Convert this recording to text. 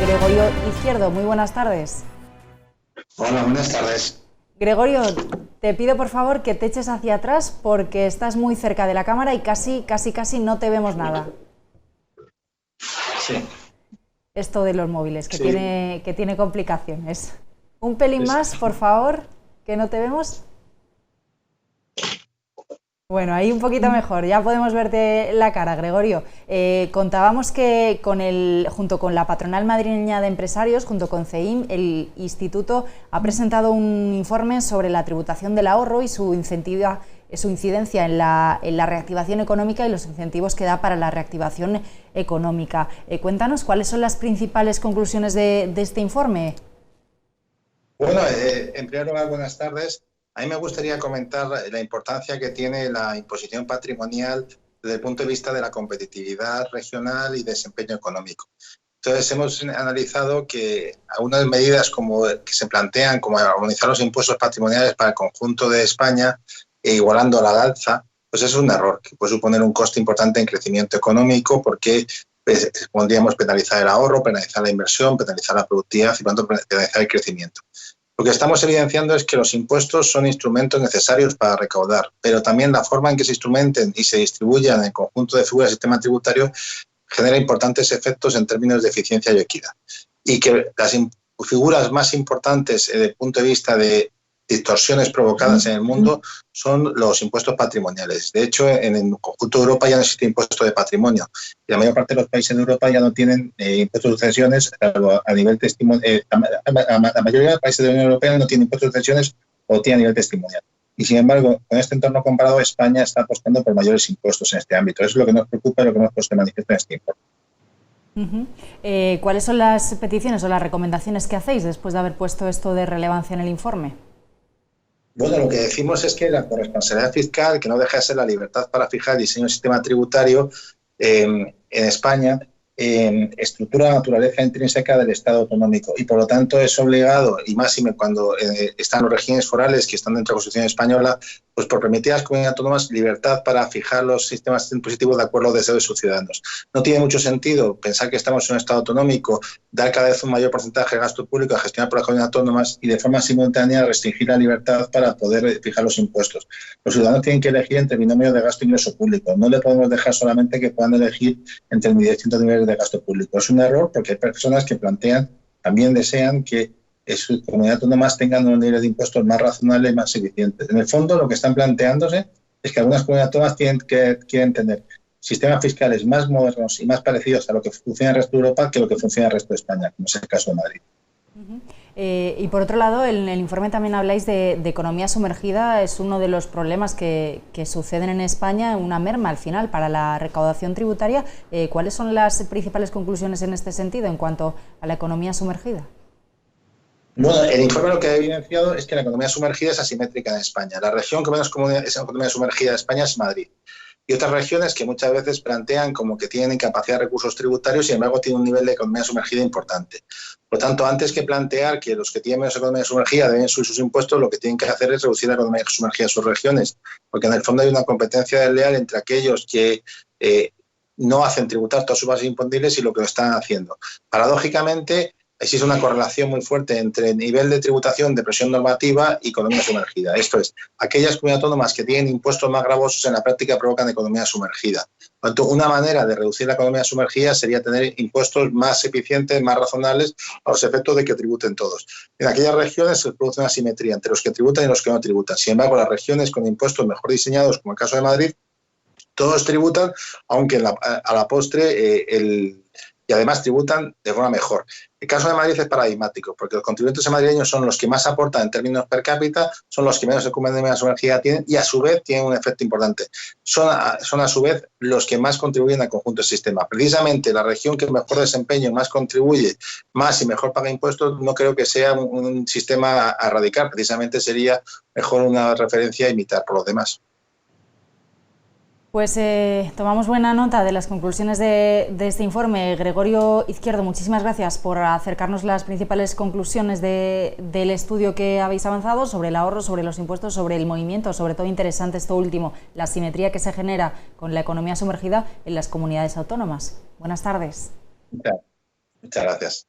Gregorio Izquierdo. Muy buenas tardes. Hola, buenas tardes. Gregorio, te pido por favor que te eches hacia atrás porque estás muy cerca de la cámara y casi no te vemos nada. Sí. Esto de los móviles, que, Sí. que tiene complicaciones. Un pelín más, por favor, que no te vemos. Bueno, ahí un poquito mejor, ya podemos verte la cara, Gregorio. Contábamos que junto con la Patronal Madrileña de Empresarios, junto con CEIM, el Instituto ha presentado un informe sobre la tributación del ahorro y su incidencia en la reactivación económica y los incentivos que da para la reactivación económica. Cuéntanos, ¿cuáles son las principales conclusiones de este informe? Bueno, en primer lugar, buenas tardes. A mí me gustaría comentar la importancia que tiene la imposición patrimonial desde el punto de vista de la competitividad regional y desempeño económico. Entonces, hemos analizado que algunas medidas que se plantean, como armonizar los impuestos patrimoniales para el conjunto de España e igualando la alza, pues es un error que puede suponer un coste importante en crecimiento económico porque podríamos penalizar el ahorro, penalizar la inversión, penalizar la productividad y, por tanto, penalizar el crecimiento. Lo que estamos evidenciando es que los impuestos son instrumentos necesarios para recaudar, pero también la forma en que se instrumenten y se distribuyan en el conjunto de figuras del sistema tributario genera importantes efectos en términos de eficiencia y equidad. Y que las figuras más importantes desde el punto de vista de distorsiones provocadas en el mundo son los impuestos patrimoniales. De hecho, en el conjunto de Europa ya no existe impuesto de patrimonio. Y la mayor parte de los países de Europa ya no tienen impuestos de sucesiones a nivel testimonial. La mayoría de los países de la Unión Europea no tienen impuestos de sucesiones o tienen a nivel testimonial. Y sin embargo, con este entorno comparado, España está apostando por mayores impuestos en este ámbito. Eso es lo que nos preocupa y lo que hemos puesto de manifiesto en este informe. ¿Cuáles son las peticiones o las recomendaciones que hacéis después de haber puesto esto de relevancia en el informe? Bueno, lo que decimos es que la corresponsabilidad fiscal, que no deja de ser la libertad para fijar el diseño del sistema tributario en España, estructura la naturaleza intrínseca del Estado autonómico y, por lo tanto, es obligado, y más cuando están los regímenes forales que están dentro de la Constitución española, pues por permitir a las comunidades autónomas libertad para fijar los sistemas impositivos de acuerdo a los deseos de sus ciudadanos. No tiene mucho sentido pensar que estamos en un Estado autonómico, dar cada vez un mayor porcentaje de gasto público a gestionar por las comunidades autónomas y de forma simultánea restringir la libertad para poder fijar los impuestos. Los ciudadanos tienen que elegir entre binomio de gasto e ingreso público. No le podemos dejar solamente que puedan elegir entre distintos niveles de gasto público. Es un error porque hay personas que también desean que sus comunidades autónomas tengan unos niveles de impuestos más razonables y más eficientes. En el fondo, lo que están planteándose es que algunas comunidades autónomas quieren tener sistemas fiscales más modernos y más parecidos a lo que funciona en el resto de Europa que lo que funciona en el resto de España, como es el caso de Madrid. Y por otro lado, en el informe también habláis de economía sumergida. Es uno de los problemas que suceden en España, una merma al final para la recaudación tributaria. ¿Cuáles son las principales conclusiones en este sentido en cuanto a la economía sumergida? Bueno, el informe lo que ha evidenciado es que la economía sumergida es asimétrica en España. La región que menos es economía sumergida de España es Madrid. Y otras regiones que muchas veces plantean como que tienen incapacidad de recursos tributarios y, sin embargo, tienen un nivel de economía sumergida importante. Por lo tanto, antes que plantear que los que tienen menos economía sumergida deben subir sus impuestos, lo que tienen que hacer es reducir la economía sumergida en sus regiones, porque en el fondo hay una competencia desleal entre aquellos que no hacen tributar todas sus bases imponibles y lo que lo están haciendo. Paradójicamente, existe una correlación muy fuerte entre nivel de tributación de presión normativa y economía sumergida. Esto es, aquellas comunidades autónomas que tienen impuestos más gravosos en la práctica provocan economía sumergida. Por lo tanto, una manera de reducir la economía sumergida sería tener impuestos más eficientes, más razonables, a los efectos de que tributen todos. En aquellas regiones se produce una asimetría entre los que tributan y los que no tributan. Sin embargo, las regiones con impuestos mejor diseñados, como el caso de Madrid, todos tributan, aunque a la postre y además tributan de forma mejor. El caso de Madrid es paradigmático, porque los contribuyentes madrileños son los que más aportan en términos per cápita, son los que menos economía sumergida tienen y a su vez tienen un efecto importante. Son a su vez los que más contribuyen al conjunto del sistema. Precisamente la región que mejor desempeño, más contribuye, más y mejor paga impuestos, no creo que sea un sistema a erradicar. Precisamente sería mejor una referencia a imitar por los demás. Pues tomamos buena nota de las conclusiones de este informe. Gregorio Izquierdo, muchísimas gracias por acercarnos las principales conclusiones del estudio que habéis avanzado sobre el ahorro, sobre los impuestos, sobre el movimiento, sobre todo interesante esto último, la asimetría que se genera con la economía sumergida en las comunidades autónomas. Buenas tardes. Muchas gracias.